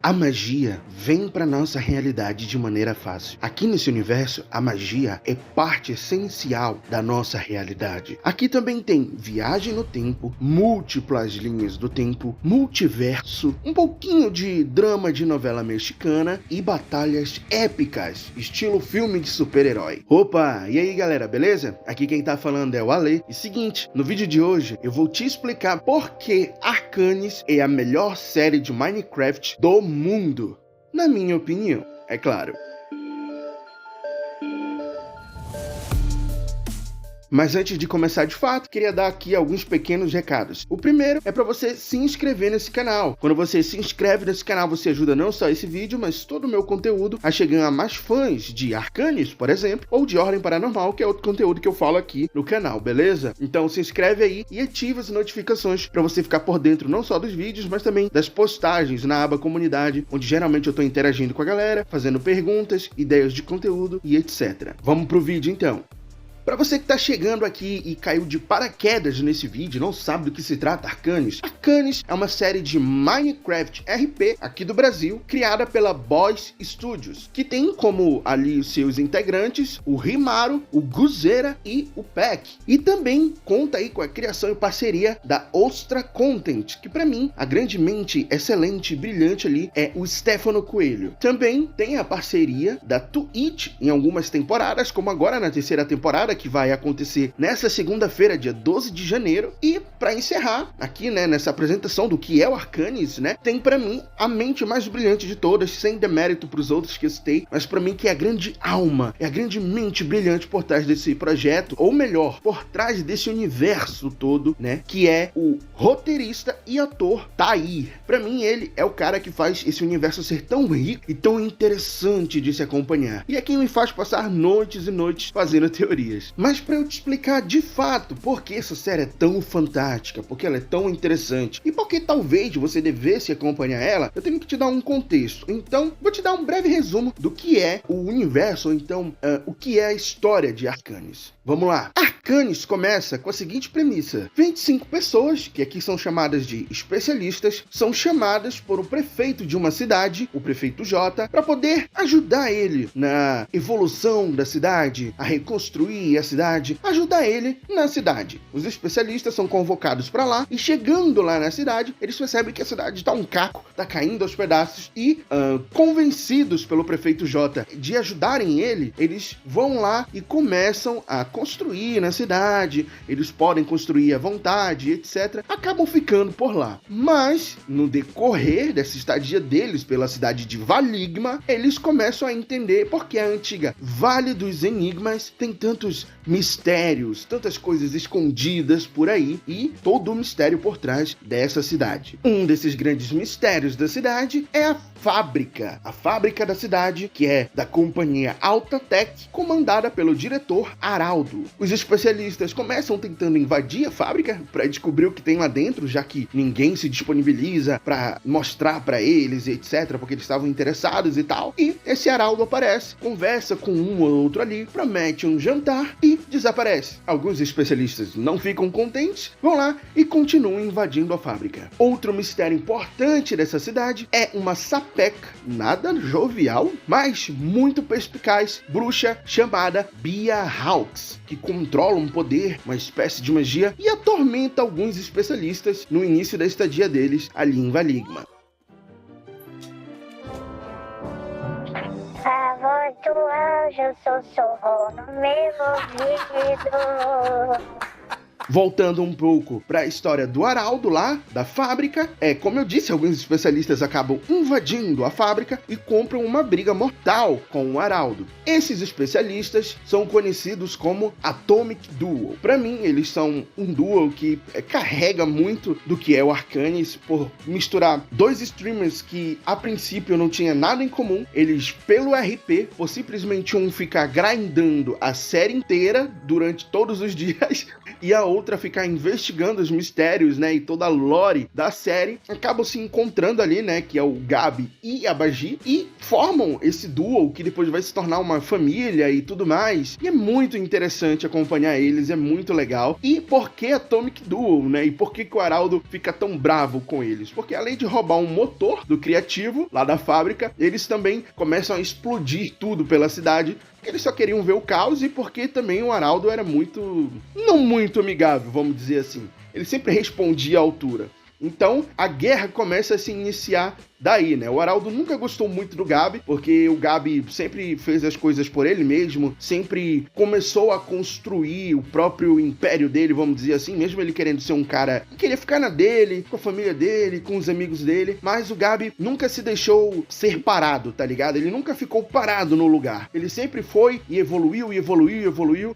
A magia vem para nossa realidade de maneira fácil. Aqui nesse universo, a magia é parte essencial da nossa realidade. Aqui também tem viagem no tempo, múltiplas linhas do tempo, multiverso, um pouquinho de drama de novela mexicana e batalhas épicas, estilo filme de super-herói. Opa, e aí galera, beleza? Aqui quem tá falando é o Ale. E seguinte, no vídeo de hoje eu vou te explicar por que Arcanis é a melhor série de Minecraft do mundo. Na minha opinião, é claro. Mas antes de começar de fato, queria dar aqui alguns pequenos recados. O primeiro é para você se inscrever nesse canal. Quando você se inscreve nesse canal, você ajuda não só esse vídeo, mas todo o meu conteúdo a chegar a mais fãs de Arcanis, por exemplo, ou de Ordem Paranormal, que é outro conteúdo que eu falo aqui no canal, beleza? Então se inscreve aí e ativa as notificações para você ficar por dentro não só dos vídeos, mas também das postagens na aba comunidade, onde geralmente eu tô interagindo com a galera, fazendo perguntas, ideias de conteúdo e etc. Vamos pro vídeo então. Para você que está chegando aqui e caiu de paraquedas nesse vídeo, não sabe do que se trata Arcanis. Arcanis é uma série de Minecraft RP aqui do Brasil, criada pela Boys Studios, que tem como ali os seus integrantes o Rimaru, o Guzera e o Peck. E também conta aí com a criação e parceria da Ostra Content, que para mim, a grande mente excelente e brilhante ali é o Stefano Coelho. Também tem a parceria da Twitch em algumas temporadas, como agora na terceira temporada, que vai acontecer nessa segunda-feira, dia 12 de janeiro. E para encerrar aqui, né, nessa apresentação do que é o Arcanis, né, tem para mim a mente mais brilhante de todas, sem demérito para os outros que eu citei, mas para mim que é a grande alma, é a grande mente brilhante por trás desse projeto, ou melhor, por trás desse universo todo, né, que é o roteirista e ator Tahir. Para mim ele é o cara que faz esse universo ser tão rico e tão interessante de se acompanhar. E é quem me faz passar noites e noites fazendo teorias. Mas para eu te explicar de fato por que essa série é tão fantástica, porque ela é tão interessante e porque talvez você devesse acompanhar ela, eu tenho que te dar um contexto. Então, vou te dar um breve resumo do que é o universo, ou então o que é a história de Arcanis. Vamos lá. Arcanis começa com a seguinte premissa: 25 pessoas, que aqui são chamadas de especialistas, são chamadas por um prefeito de uma cidade, o prefeito J, para poder ajudar ele na evolução da cidade, a reconstruir a cidade, ajudar ele na cidade. Os especialistas são convocados para lá e chegando lá na cidade, eles percebem que a cidade tá um caco, tá caindo aos pedaços e, convencidos pelo prefeito J de ajudarem ele, eles vão lá e começam a construir na cidade, eles podem construir à vontade, etc. Acabam ficando por lá. Mas, no decorrer dessa estadia deles pela cidade de Valigma, eles começam a entender por que a antiga Vale dos Enigmas tem tantos mistérios, tantas coisas escondidas por aí e todo o mistério por trás dessa cidade. Um desses grandes mistérios da cidade é a fábrica da cidade, que é da companhia Altatech, comandada pelo diretor Araldo. Os especialistas começam tentando invadir a fábrica para descobrir o que tem lá dentro, já que ninguém se disponibiliza para mostrar para eles, etc, porque eles estavam interessados e tal. E esse Araldo aparece, conversa com um ou outro ali, promete um jantar e desaparece. Alguns especialistas não ficam contentes, vão lá e continuam invadindo a fábrica. Outro mistério importante dessa cidade é uma sapeca, nada jovial, mas muito perspicaz, bruxa chamada Bia Hawks, que controla um poder, uma espécie de magia, e atormenta alguns especialistas no início da estadia deles ali em Valigma. A voz do anjo sussurrou no meu ouvido. Voltando um pouco para a história do Araldo lá, da fábrica, como eu disse, alguns especialistas acabam invadindo a fábrica e compram uma briga mortal com o Araldo. Esses especialistas são conhecidos como Atomic Duo. Para mim, eles são um duo que carrega muito do que é o Arcanis, por misturar dois streamers que a princípio não tinha nada em comum. Eles, pelo RP, por simplesmente um ficar grindando a série inteira durante todos os dias, e a outra ficar investigando os mistérios, né, e toda a lore da série, acabam se encontrando ali, né, que é o Gabi e a Bagi, e formam esse duo que depois vai se tornar uma família e tudo mais. E é muito interessante acompanhar eles, é muito legal. E por que Atomic Duo, né? E por que o Araldo fica tão bravo com eles? Porque além de roubar um motor do criativo lá da fábrica, eles também começam a explodir tudo pela cidade. Eles só queriam ver o caos e porque também o Araldo era não muito amigável, vamos dizer assim. Ele sempre respondia à altura. Então, a guerra começa a se iniciar daí, né? O Araldo nunca gostou muito do Gabi, porque o Gabi sempre fez as coisas por ele mesmo, sempre começou a construir o próprio império dele, vamos dizer assim, mesmo ele querendo ser um cara que queria ficar na dele, com a família dele, com os amigos dele, mas o Gabi nunca se deixou ser parado, tá ligado? Ele nunca ficou parado no lugar. Ele sempre foi e evoluiu,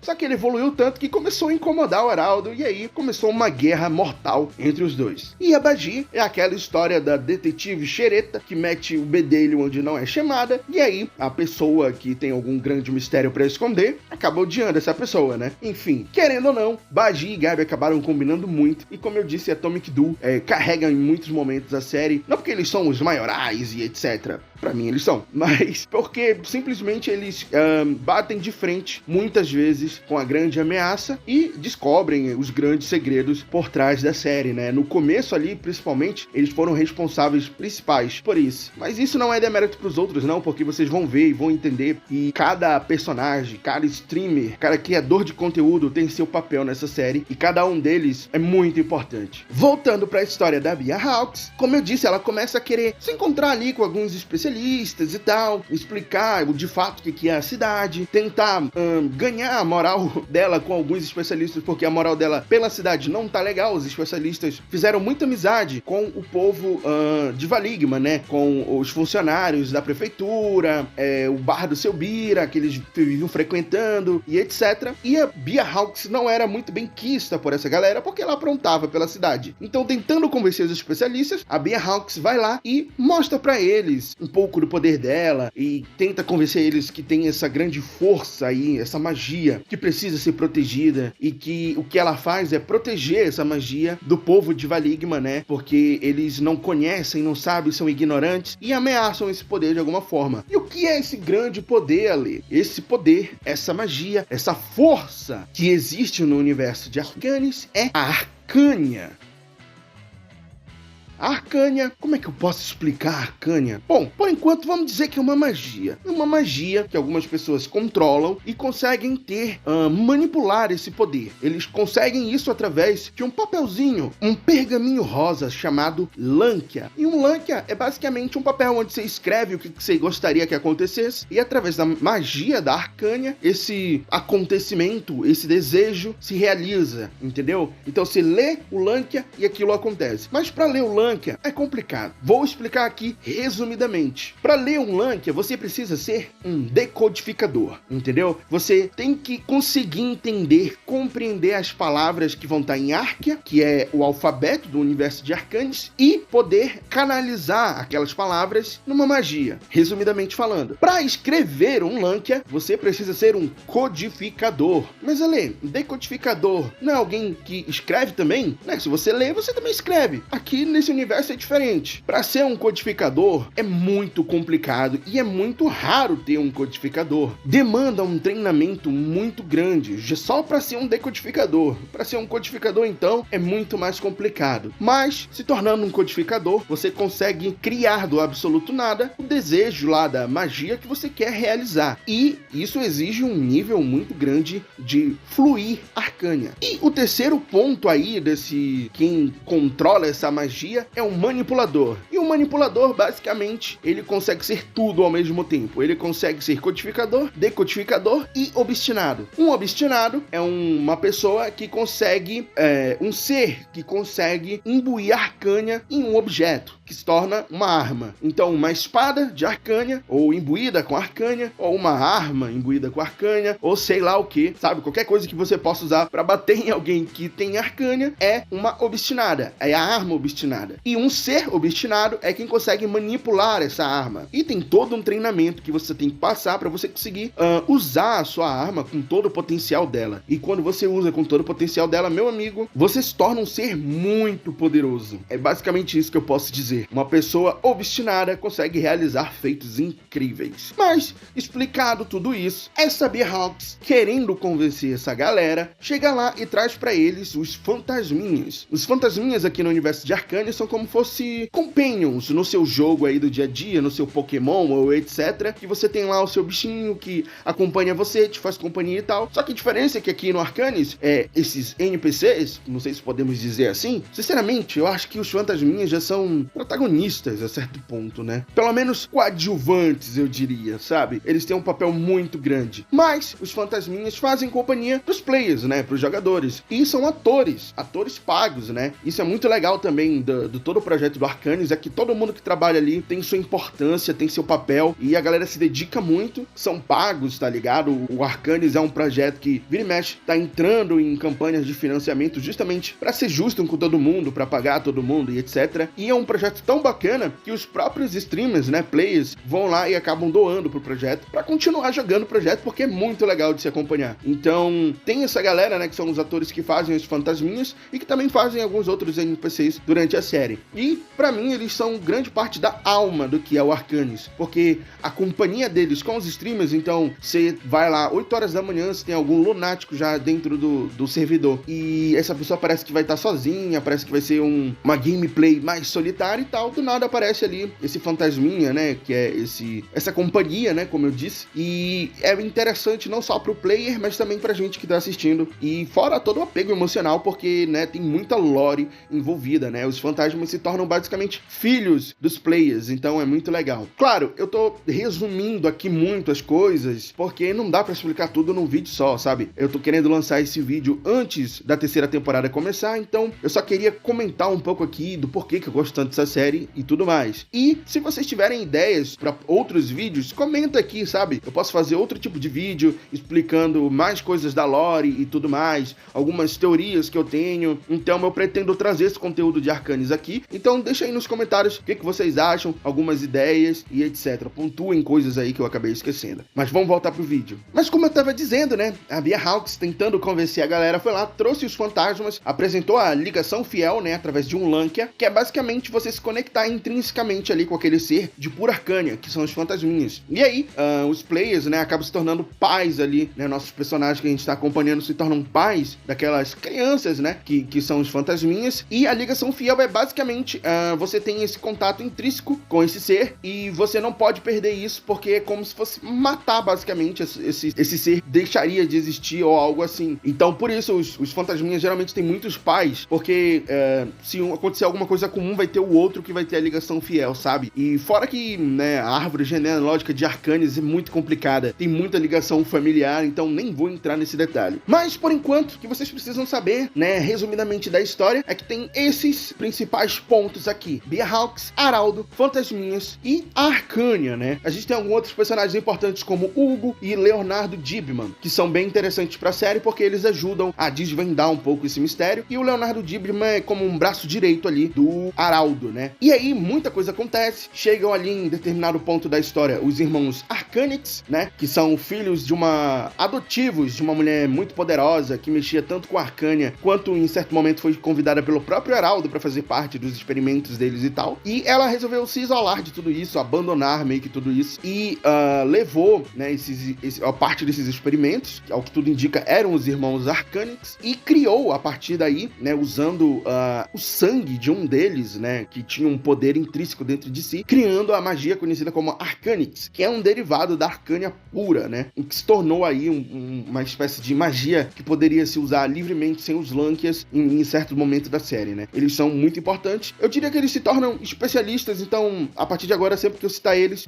só que ele evoluiu tanto que começou a incomodar o Araldo, e aí começou uma guerra mortal entre os dois. E a Bagi é aquela história da detetive xereta que mete o bedelho onde não é chamada, e aí a pessoa que tem algum grande mistério pra esconder acaba odiando essa pessoa, né? Enfim, querendo ou não, Bagi e Gabi acabaram combinando muito, e como eu disse, Atomic Duo carrega em muitos momentos a série, não porque eles são os maiorais e etc. Pra mim eles são, mas porque simplesmente eles batem de frente muitas vezes com a grande ameaça e descobrem os grandes segredos por trás da série, né? No começo ali, principalmente, eles foram responsáveis principais por isso. Mas isso não é demérito pros outros, não, porque vocês vão ver e vão entender que cada personagem, cada streamer, cada criador de conteúdo tem seu papel nessa série e cada um deles é muito importante. Voltando pra história da Bia Hawks, como eu disse, ela começa a querer se encontrar ali com alguns especialistas e tal, explicar de fato o que é a cidade, tentar ganhar a moral dela com alguns especialistas, porque a moral dela pela cidade não tá legal. Os especialistas fizeram muita amizade com o povo de Valigma, né, com os funcionários da prefeitura, o bar do Seu Bira, que eles viviam frequentando e etc. E a Bia Hawks não era muito bem quista por essa galera, porque ela aprontava pela cidade. Então, tentando convencer os especialistas, a Bia Hawks vai lá e mostra pra eles um pouco do poder dela e tenta convencer eles que tem essa grande força aí, essa magia que precisa ser protegida, e que o que ela faz é proteger essa magia do povo de Valigma, né? Porque eles não conhecem, não sabem, são ignorantes e ameaçam esse poder de alguma forma. E o que é esse grande poder ali? Esse poder, essa magia, essa força que existe no universo de Arcanis é a Arcânia. A Arcânia, como é que eu posso explicar a Arcânia? Bom, por enquanto vamos dizer que é uma magia. É uma magia que algumas pessoas controlam e conseguem manipular esse poder. Eles conseguem isso através de um papelzinho, um pergaminho rosa chamado Lânquia. E um Lânquia é basicamente um papel onde você escreve o que você gostaria que acontecesse, e através da magia da Arcânia, esse acontecimento, esse desejo se realiza, entendeu? Então você lê o Lânquia e aquilo acontece. Mas para ler o Lânquia é complicado. Vou explicar aqui resumidamente. Para ler um Lânquia, você precisa ser um decodificador, entendeu? Você tem que conseguir entender, compreender as palavras que vão estar em Arquia, que é o alfabeto do universo de Arcanis, e poder canalizar aquelas palavras numa magia, resumidamente falando. Para escrever um Lânquia, você precisa ser um codificador. Mas, Ale, decodificador não é alguém que escreve também? Né? Se você lê, você também escreve. Aqui nesse universo é diferente. Para ser um codificador é muito complicado e é muito raro ter um codificador. Demanda um treinamento muito grande, só para ser um decodificador. Para ser um codificador, então, é muito mais complicado. Mas, se tornando um codificador, você consegue criar do absoluto nada o desejo lá da magia que você quer realizar. E isso exige um nível muito grande de fluir Arcânia. E o terceiro ponto aí desse quem controla essa magia é um manipulador. E o manipulador, basicamente, ele consegue ser tudo ao mesmo tempo. Ele consegue ser codificador, decodificador e obstinado. Um obstinado é uma pessoa que consegue, um ser que consegue imbuir Arcânia em um objeto, que se torna uma arma. Então, uma espada de Arcânia, ou imbuída com Arcânia, ou uma arma imbuída com Arcânia, ou sei lá o que, sabe? Qualquer coisa que você possa usar para bater em alguém que tem Arcânia é uma obstinada, é a arma obstinada. obstinada. E um ser obstinado é quem consegue manipular essa arma. E tem todo um treinamento que você tem que passar para você conseguir usar a sua arma com todo o potencial dela. E quando você usa com todo o potencial dela, meu amigo, você se torna um ser muito poderoso. É basicamente isso que eu posso dizer. Uma pessoa obstinada consegue realizar feitos incríveis. Mas, explicado tudo isso, essa Bee Hawks, querendo convencer essa galera, chega lá e traz pra eles os fantasminhas. Os fantasminhas aqui no universo de Arcane são como fosse companions no seu jogo aí do dia a dia, no seu Pokémon ou etc. Que você tem lá o seu bichinho que acompanha você, te faz companhia e tal. Só que a diferença é que aqui no Arcanes, esses NPCs, não sei se podemos dizer assim, sinceramente, eu acho que os fantasminhas já são protagonistas a certo ponto, né? Pelo menos coadjuvantes, eu diria, sabe? Eles têm um papel muito grande. Mas os fantasminhas fazem companhia pros players, né? Pros jogadores. E são atores pagos, né? Isso é muito legal também do todo o projeto do Arcanes, é que todo mundo que trabalha ali tem sua importância, tem seu papel, e a galera se dedica muito, são pagos, tá ligado? O Arcanes é um projeto que vira e mexe, tá entrando em campanhas de financiamento justamente para ser justo com todo mundo, para pagar todo mundo e etc. E é um projeto tão bacana que os próprios streamers, né, players, vão lá e acabam doando pro projeto para continuar jogando o projeto, porque é muito legal de se acompanhar. Então, tem essa galera, né, que são os atores que fazem os fantasminhas e que também fazem alguns outros NPCs durante a série. E, pra mim, eles são grande parte da alma do que é o Arcanes, porque a companhia deles com os streamers, então, você vai lá 8 horas da manhã, você tem algum lunático já dentro do servidor, e essa pessoa parece que vai estar sozinha, parece que vai ser uma gameplay mais solitária e tal, do nada aparece ali esse fantasminha, né, que é essa companhia, né, como eu disse, e é interessante não só pro player, mas também pra gente que tá assistindo, e fora todo o apego emocional, porque, né, tem muita lore envolvida, né, os fantasmas se tornam basicamente filhos dos players, então é muito legal. Claro, eu tô resumindo aqui muito as coisas, porque não dá pra explicar tudo num vídeo só, sabe? Eu tô querendo lançar esse vídeo antes da terceira temporada começar, então eu só queria comentar um pouco aqui do porquê que eu gosto tanto dessa série e tudo mais. E se vocês tiverem ideias pra outros vídeos, comenta aqui, sabe? Eu posso fazer outro tipo de vídeo explicando mais coisas da lore e tudo mais, algumas teorias que eu tenho, então eu pretendo trazer esse conteúdo de Arcanes aqui, então deixa aí nos comentários o que vocês acham, algumas ideias e etc. Pontuem coisas aí que eu acabei esquecendo. Mas vamos voltar pro vídeo. Mas como eu tava dizendo, né, a Bee Hawks, tentando convencer a galera, foi lá, trouxe os fantasmas, apresentou a ligação fiel, né, através de um Lankia, que é basicamente você se conectar intrinsecamente ali com aquele ser de pura Arcânia, que são os fantasminhas. E aí, os players, né, acabam se tornando pais ali, né, nossos personagens que a gente tá acompanhando se tornam pais daquelas crianças, né, que são os fantasminhas, e a ligação fiel é basicamente, você tem esse contato intrínseco com esse ser, e você não pode perder isso, porque é como se fosse matar, basicamente, esse ser deixaria de existir ou algo assim. Então, por isso, os fantasminhas geralmente têm muitos pais, porque se acontecer alguma coisa comum, vai ter o outro que vai ter a ligação fiel, sabe? E fora que, né, a árvore genealógica de Arcanes é muito complicada, tem muita ligação familiar, então nem vou entrar nesse detalhe. Mas, por enquanto, o que vocês precisam saber, né, resumidamente da história, é que tem esses principais pontos aqui: Bee Hawks, Araldo, fantasminhas e Arcânia, né? A gente tem alguns outros personagens importantes como Hugo e Leonardo Dibman, que são bem interessantes pra série porque eles ajudam a desvendar um pouco esse mistério, e o Leonardo Dibman é como um braço direito ali do Araldo, né? E aí muita coisa acontece, chegam ali em determinado ponto da história os irmãos Arcanix, né? Que são filhos adotivos de uma mulher muito poderosa que mexia tanto com a Arcânia quanto em certo momento foi convidada pelo próprio Araldo pra fazer parte dos experimentos deles e tal. E ela resolveu se isolar de tudo isso, abandonar meio que tudo isso, e levou, né, a parte desses experimentos, que ao que tudo indica eram os irmãos Arcanix, e criou a partir daí, né, usando o sangue de um deles, né, que tinha um poder intrínseco dentro de si, criando a magia conhecida como Arcanix, que é um derivado da Arcânia pura, né, o que se tornou aí uma espécie de magia que poderia se usar livremente sem os Lankias em certo momento da série, né. Eles são muito importantes. Eu diria que eles se tornam especialistas, então a partir de agora, sempre que eu citar eles,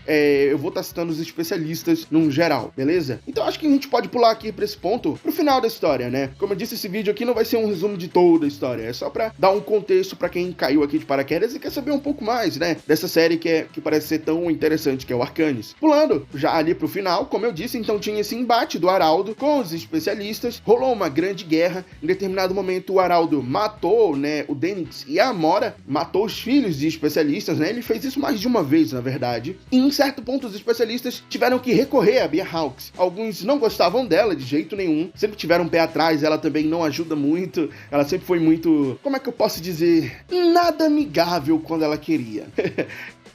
eu vou estar citando os especialistas num geral, beleza? Então acho que a gente pode pular aqui pra esse ponto, pro final da história, né? Como eu disse, esse vídeo aqui não vai ser um resumo de toda a história, é só pra dar um contexto pra quem caiu aqui de paraquedas e quer saber um pouco mais, né? Dessa série que parece ser tão interessante, que é o Arcanes. Pulando já ali pro final, como eu disse, então tinha esse embate do Araldo com os especialistas, rolou uma grande guerra, em determinado momento o Araldo matou, né, o Denix e a Amora, hora matou os filhos de especialistas, né? Ele fez isso mais de uma vez, na verdade. E em certo ponto os especialistas tiveram que recorrer a Bia Hawks. Alguns não gostavam dela de jeito nenhum, sempre tiveram um pé atrás, ela também não ajuda muito, ela sempre foi muito, como é que eu posso dizer, nada amigável quando ela queria.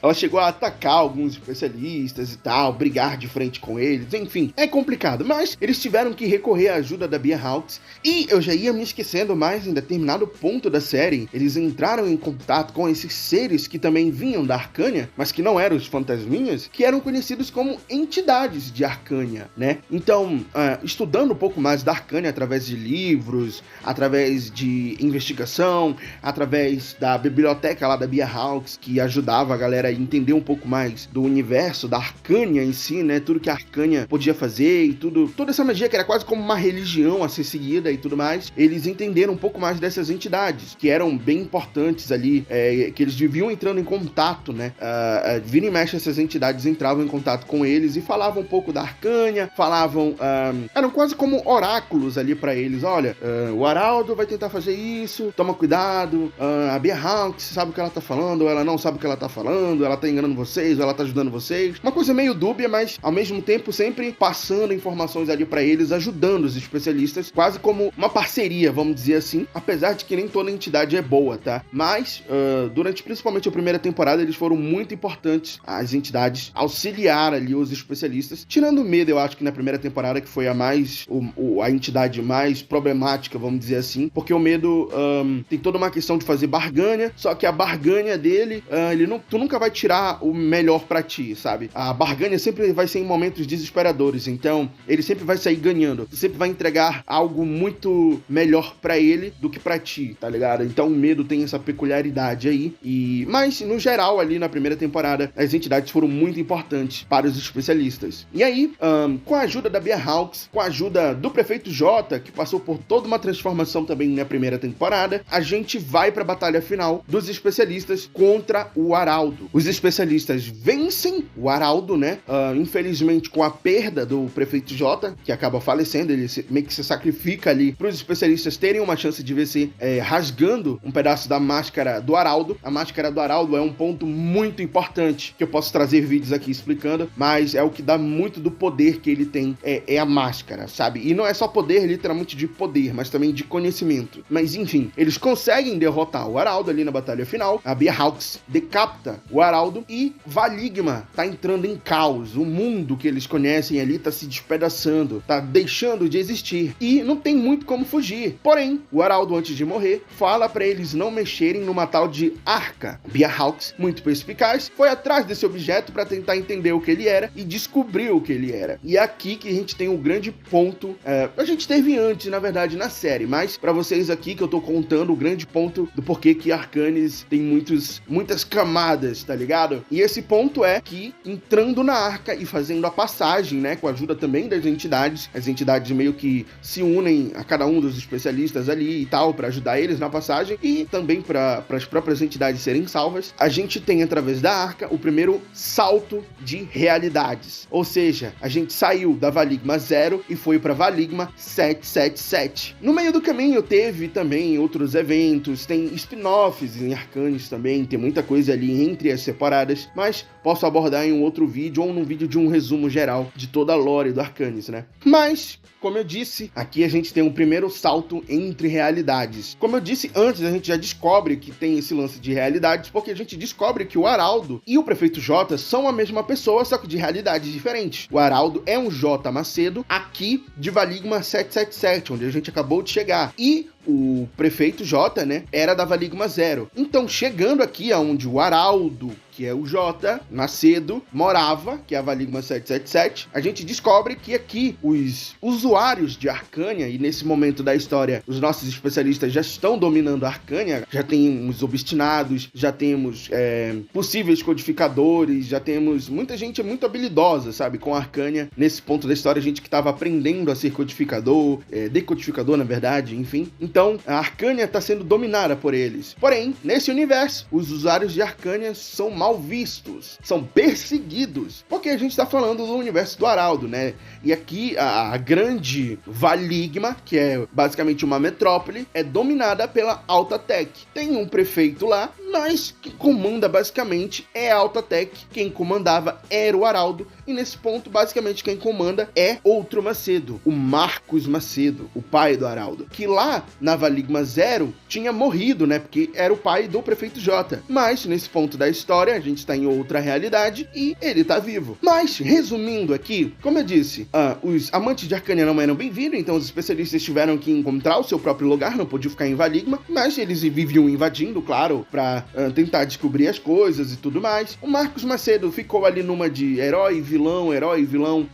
Ela chegou a atacar alguns especialistas e tal, brigar de frente com eles, enfim, é complicado, mas eles tiveram que recorrer à ajuda da Bia Hawks, e eu já ia me esquecendo, mas em determinado ponto da série, eles entraram em contato com esses seres que também vinham da Arcânia, mas que não eram os fantasminhas, que eram conhecidos como entidades de Arcânia, né? Então, estudando um pouco mais da Arcânia através de livros, através de investigação, através da biblioteca lá da Bia Hawks, que ajudava a galera entender um pouco mais do universo da Arcânia em si, né? Tudo que a Arcânia podia fazer e toda essa magia que era quase como uma religião a ser seguida e tudo mais, eles entenderam um pouco mais dessas entidades, que eram bem importantes ali, que eles viviam entrando em contato, né? Vira e mexe, essas entidades entravam em contato com eles e falavam um pouco da Arcânia, eram quase como oráculos ali pra eles. Olha, o Araldo vai tentar fazer isso, toma cuidado, a Bia Hawks sabe o que ela tá falando, ou ela não sabe o que ela tá falando, ela tá enganando vocês, ou ela tá ajudando vocês. Uma coisa meio dúbia, mas ao mesmo tempo sempre passando informações ali pra eles, ajudando os especialistas, quase como uma parceria, vamos dizer assim, apesar de que nem toda entidade é boa, tá? Mas, durante principalmente a primeira temporada, eles foram muito importantes, as entidades, auxiliar ali os especialistas, tirando o medo, eu acho que na primeira temporada, que foi a entidade mais problemática, vamos dizer assim, porque o medo tem toda uma questão de fazer barganha, só que a barganha dele, tu nunca vai tirar o melhor pra ti, sabe? A barganha sempre vai ser em momentos desesperadores, então ele sempre vai sair ganhando, tu sempre vai entregar algo muito melhor pra ele do que pra ti, tá ligado? Então o medo tem essa peculiaridade aí, mas no geral ali na primeira temporada as entidades foram muito importantes para os especialistas. E aí, com a ajuda da Bia Hawks, com a ajuda do Prefeito Jota, que passou por toda uma transformação também na primeira temporada, a gente vai pra batalha final dos especialistas contra o Araldo. Os especialistas vencem o Araldo, né? Infelizmente, com a perda do Prefeito Jota, que acaba falecendo, ele meio que se sacrifica ali para os especialistas terem uma chance de vencer, rasgando um pedaço da máscara do Araldo. A máscara do Araldo é um ponto muito importante, que eu posso trazer vídeos aqui explicando, mas é o que dá muito do poder que ele tem, é a máscara, sabe? E não é só poder, literalmente, de poder, mas também de conhecimento. Mas, enfim, eles conseguem derrotar o Araldo ali na batalha final. A Bia Hawks decapita o Araldo e Valigma tá entrando em caos. O mundo que eles conhecem ali tá se despedaçando, tá deixando de existir e não tem muito como fugir. Porém, o Araldo, antes de morrer, fala pra eles não mexerem numa tal de arca. Bia Hawks, muito perspicaz, foi atrás desse objeto pra tentar entender o que ele era e descobriu o que ele era. E é aqui que a gente tem um grande ponto, a gente teve antes, na verdade, na série, mas pra vocês aqui que eu tô contando o grande ponto do porquê que Arcanis tem muitas camadas, tá ligado? E esse ponto é que, entrando na arca e fazendo a passagem, né, com a ajuda também das entidades, as entidades meio que se unem a cada um dos especialistas ali e tal, pra ajudar eles na passagem e também para as próprias entidades serem salvas, a gente tem, através da arca, o primeiro salto de realidades. Ou seja, a gente saiu da Valigma 0 e foi pra Valigma 777. No meio do caminho teve também outros eventos, tem spin-offs em Arcanis também, tem muita coisa ali entre as separadas, mas posso abordar em um outro vídeo ou num vídeo de um resumo geral de toda a lore do Arcanis, né? Mas, como eu disse, aqui a gente tem um primeiro salto entre realidades. Como eu disse antes, a gente já descobre que tem esse lance de realidades, porque a gente descobre que o Araldo e o Prefeito Jota são a mesma pessoa, só que de realidades diferentes. O Araldo é um J Macedo, aqui de Valigma 777, onde a gente acabou de chegar. E o Prefeito Jota, né, era da Valigma 0. Então, chegando aqui aonde o Araldo, que é o J Macedo, morava, que é a Valigma 777, a gente descobre que aqui os usuários de Arcânia, e nesse momento da história, os nossos especialistas já estão dominando a Arcânia, já temos obstinados, já temos possíveis codificadores, já temos muita gente muito habilidosa, sabe, com a Arcânia. Nesse ponto da história, gente que estava aprendendo a ser codificador, decodificador, na verdade, enfim. Então, a Arcânia está sendo dominada por eles. Porém, nesse universo, os usuários de Arcânia são mal mal vistos, são perseguidos, porque a gente tá falando do universo do Araldo, né? E aqui a grande Valigma, que é basicamente uma metrópole, é dominada pela Alta Tech. Tem um prefeito lá, mas quem comanda basicamente é a Alta Tech. Quem comandava era o Araldo, e nesse ponto, basicamente, quem comanda é outro Macedo, o Marcos Macedo, o pai do Araldo, que lá na Valigma Zero tinha morrido, né? Porque era o pai do prefeito J. Mas, nesse ponto da história, a gente tá em outra realidade e ele tá vivo. Mas, resumindo aqui, como eu disse, os amantes de Arcânia não eram bem-vindos, então os especialistas tiveram que encontrar o seu próprio lugar, não podiam ficar em Valigma, mas eles viviam invadindo, claro, pra tentar descobrir as coisas e tudo mais. O Marcos Macedo ficou ali numa de herói e vilão,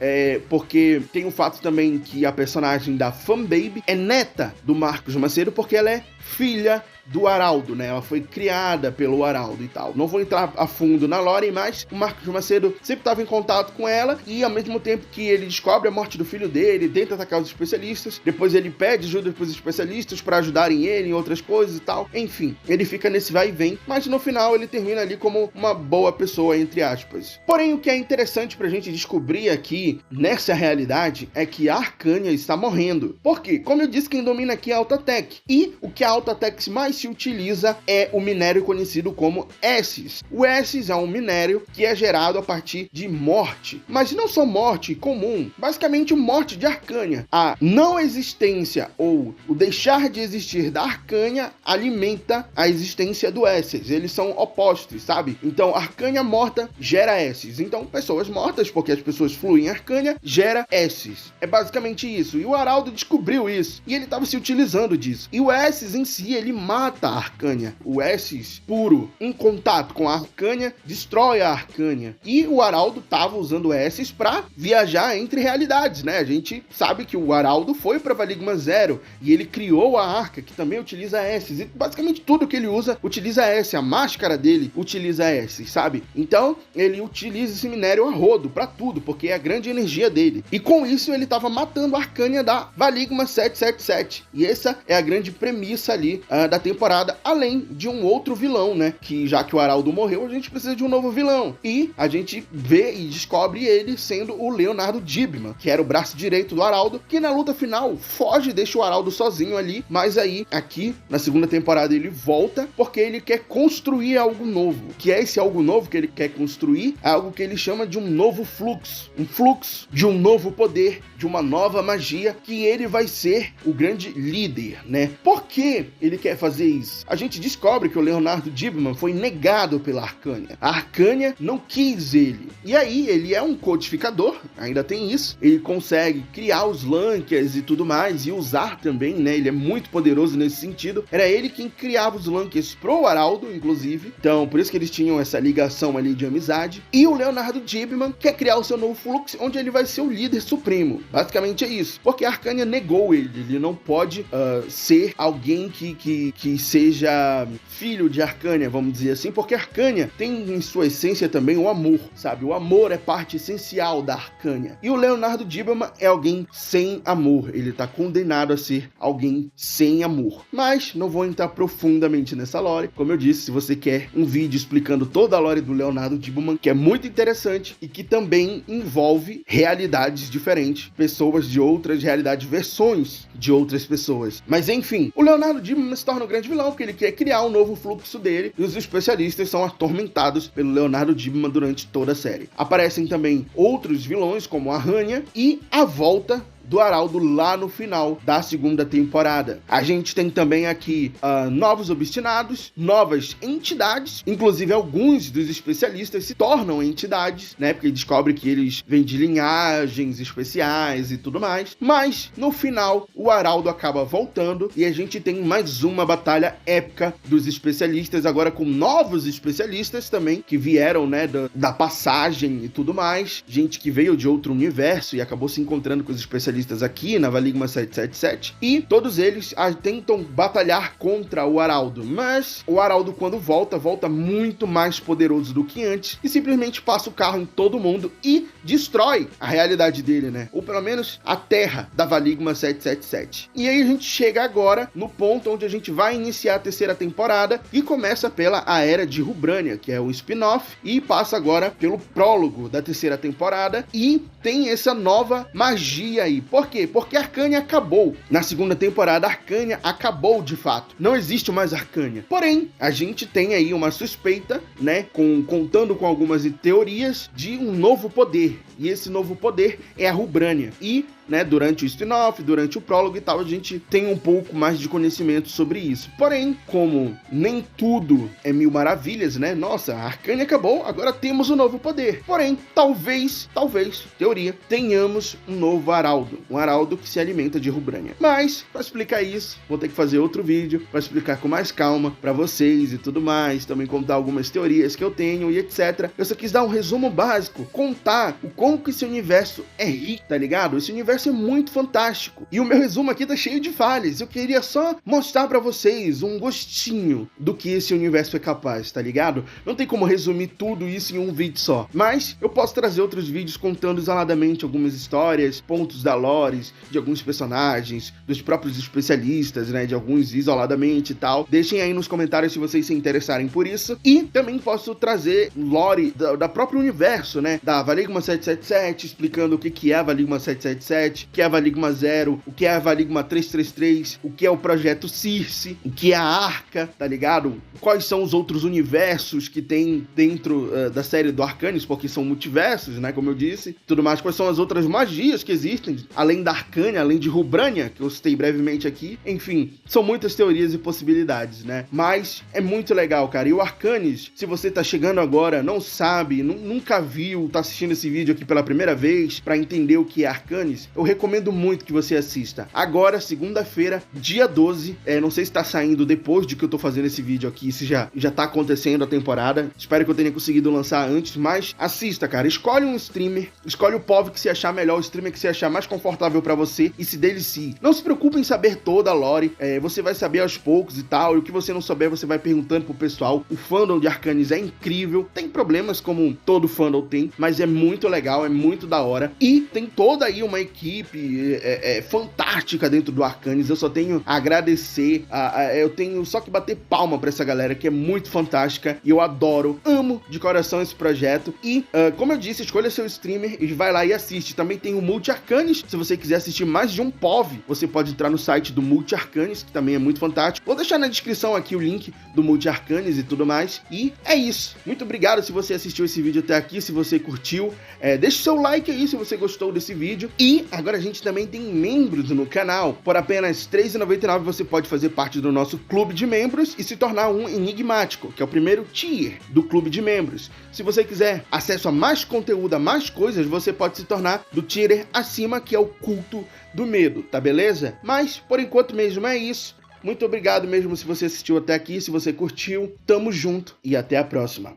porque tem o fato também que a personagem da Fanbaby é neta do Marcos Macedo, porque ela é filha do Araldo, né? Ela foi criada pelo Araldo e tal. Não vou entrar a fundo na lore, mas o Marcos Macedo sempre estava em contato com ela, e ao mesmo tempo que ele descobre a morte do filho dele, tenta atacar os especialistas, depois ele pede ajuda para os especialistas para ajudarem ele em outras coisas e tal. Enfim, ele fica nesse vai e vem, mas no final ele termina ali como uma boa pessoa, entre aspas. Porém, o que é interessante pra gente descobrir aqui, nessa realidade, é que a Arcânia está morrendo. Por quê? Como eu disse, quem domina aqui é a Alta Tech, e o que a Alta Tech mais se utiliza é o minério conhecido como Esses. O Esses é um minério que é gerado a partir de morte, mas não só morte comum, basicamente morte de Arcânia. A não existência ou o deixar de existir da Arcânia alimenta a existência do Esses. Eles são opostos, sabe? Então, Arcânia morta gera Esses. Então, pessoas mortas, porque as pessoas fluem em Arcânia, gera Esses. É basicamente isso. E o Araldo descobriu isso, e ele estava se utilizando disso. E o Esses em si, ele mata a Arcânia. O Esses puro, em contato com a Arcânia, destrói a Arcânia. E o Araldo tava usando o Esses pra viajar entre realidades, né? A gente sabe que o Araldo foi pra Valigma Zero e ele criou a Arca, que também utiliza Esses. E basicamente tudo que ele usa, utiliza Esses. A máscara dele utiliza Esses, sabe? Então, ele utiliza esse minério a rodo pra tudo, porque é a grande energia dele. E com isso, ele tava matando a Arcânia da Valigma 777. E essa é a grande premissa ali da temporada, além de um outro vilão, né? Que já que o Araldo morreu, a gente precisa de um novo vilão. E a gente vê e descobre ele sendo o Leonardo Dibman, que era o braço direito do Araldo, que na luta final foge e deixa o Araldo sozinho ali, mas aí, aqui, na segunda temporada, ele volta porque ele quer construir algo novo. Que é esse algo novo que ele quer construir? É algo que ele chama de um novo fluxo. Um fluxo de um novo poder, de uma nova magia, que ele vai ser o grande líder, né? Por que ele quer fazer isso? A gente descobre que o Leonardo Dibman foi negado pela Arcânia. A Arcânia não quis ele. E aí, ele é um codificador, ainda tem isso. Ele consegue criar os Lankers e tudo mais, e usar também, né? Ele é muito poderoso nesse sentido. Era ele quem criava os Lankers pro Araldo, inclusive. Então, por isso que eles tinham essa ligação ali de amizade. E o Leonardo Dibman quer criar o seu novo fluxo, onde ele vai ser o líder supremo. Basicamente é isso. Porque a Arcânia negou ele. Ele não pode ser alguém que seja filho de Arcânia, vamos dizer assim, porque Arcânia tem em sua essência também o amor, sabe? O amor é parte essencial da Arcânia. E o Leonardo Dibman é alguém sem amor. Ele tá condenado a ser alguém sem amor. Mas não vou entrar profundamente nessa lore. Como eu disse, se você quer um vídeo explicando toda a lore do Leonardo Dibman, que é muito interessante e que também envolve realidades diferentes, pessoas de outras realidades, versões de outras pessoas. Mas enfim, o Leonardo Dibman se torna um grande vilão, porque ele quer criar um novo fluxo dele, e os especialistas são atormentados pelo Leonardo Dibman durante toda a série. Aparecem também outros vilões, como a Rania, e a volta do Araldo lá no final da segunda temporada. A gente tem também aqui novos obstinados, novas entidades, inclusive alguns dos especialistas se tornam entidades, né, porque descobre que eles vêm de linhagens especiais e tudo mais, mas no final o Araldo acaba voltando e a gente tem mais uma batalha épica dos especialistas, agora com novos especialistas também, que vieram, né, da passagem e tudo mais, gente que veio de outro universo e acabou se encontrando com os especialistas especialistas aqui na Valigma 777, e todos eles tentam batalhar contra o Araudo, mas o Araudo, quando volta muito mais poderoso do que antes, e simplesmente passa o carro em todo mundo e destrói a realidade dele, né? Ou pelo menos a terra da Valigma 777. E aí a gente chega agora no ponto onde a gente vai iniciar a terceira temporada e começa pela A Era de Rubrania, que é o spin-off, e passa agora pelo prólogo da terceira temporada, e tem essa nova magia aí. Por quê? Porque Arcânia acabou. Na segunda temporada, Arcânia acabou de fato. Não existe mais Arcânia. Porém, a gente tem aí uma suspeita, né, contando com algumas teorias de um novo poder. E esse novo poder é a Rubrania. E, né, durante o spin-off, durante o prólogo e tal, a gente tem um pouco mais de conhecimento sobre isso. Porém, como nem tudo é mil maravilhas, né? Nossa, a Arcânia acabou, agora temos um novo poder. Porém, talvez, teoria, tenhamos um novo Araudo. Um Araudo que se alimenta de Rubrania. Mas, para explicar isso, vou ter que fazer outro vídeo para explicar com mais calma para vocês e tudo mais. Também contar algumas teorias que eu tenho e etc. Eu só quis dar um resumo básico, contar o como que esse universo é rico, tá ligado? Esse universo é muito fantástico. E o meu resumo aqui tá cheio de falhas. Eu queria só mostrar pra vocês um gostinho do que esse universo é capaz, tá ligado? Não tem como resumir tudo isso em um vídeo só. Mas eu posso trazer outros vídeos contando isoladamente algumas histórias, pontos da lore, de alguns personagens, dos próprios especialistas, né? De alguns isoladamente e tal. Deixem aí nos comentários se vocês se interessarem por isso. E também posso trazer lore da próprio universo, né? Da Valigma 777, explicando o que é a Valigma 777, o que é a Valigma 0, o que é a Valigma 333, o que é o Projeto Circe, o que é a Arca, tá ligado? Quais são os outros universos que tem dentro da série do Arcanis, porque são multiversos, né, como eu disse, tudo mais. Quais são as outras magias que existem, além da Arcânia, além de Rubrania, que eu citei brevemente aqui. Enfim, são muitas teorias e possibilidades, né? Mas é muito legal, cara. E o Arcanis, se você tá chegando agora, não sabe, nunca viu, tá assistindo esse vídeo aqui pela primeira vez, pra entender o que é Arcanis, eu recomendo muito que você assista. Agora, segunda-feira, dia 12, não sei se tá saindo depois de que eu tô fazendo esse vídeo aqui, se já tá acontecendo a temporada. Espero que eu tenha conseguido lançar antes, mas assista, cara. Escolhe um streamer, escolhe o POV que você achar melhor, o streamer que você achar mais confortável pra você e se delicie. Não se preocupe em saber toda a lore, você vai saber aos poucos e tal, e o que você não souber, você vai perguntando pro pessoal. O fandom de Arcanis é incrível, tem problemas como todo fandom tem, mas é muito legal, é muito da hora, e tem toda aí uma equipe fantástica dentro do Arcanis. Eu só tenho a agradecer, eu tenho só que bater palma pra essa galera que é muito fantástica, e eu adoro, amo de coração esse projeto. E, como eu disse, escolha seu streamer e vai lá e assiste. Também tem o Multi Arcanis, se você quiser assistir mais de um POV, você pode entrar no site do Multi Arcanis, que também é muito fantástico. Vou deixar na descrição aqui o link do Multi Arcanis e tudo mais. E é isso. Muito obrigado se você assistiu esse vídeo até aqui, se você curtiu. Deixa o seu like aí se você gostou desse vídeo. E agora a gente também tem membros no canal. Por apenas R$ 3,99 você pode fazer parte do nosso clube de membros e se tornar um enigmático, que é o primeiro tier do clube de membros. Se você quiser acesso a mais conteúdo, a mais coisas, você pode se tornar do tier acima, que é o culto do medo, tá beleza? Mas, por enquanto mesmo é isso. Muito obrigado mesmo se você assistiu até aqui, se você curtiu. Tamo junto e até a próxima.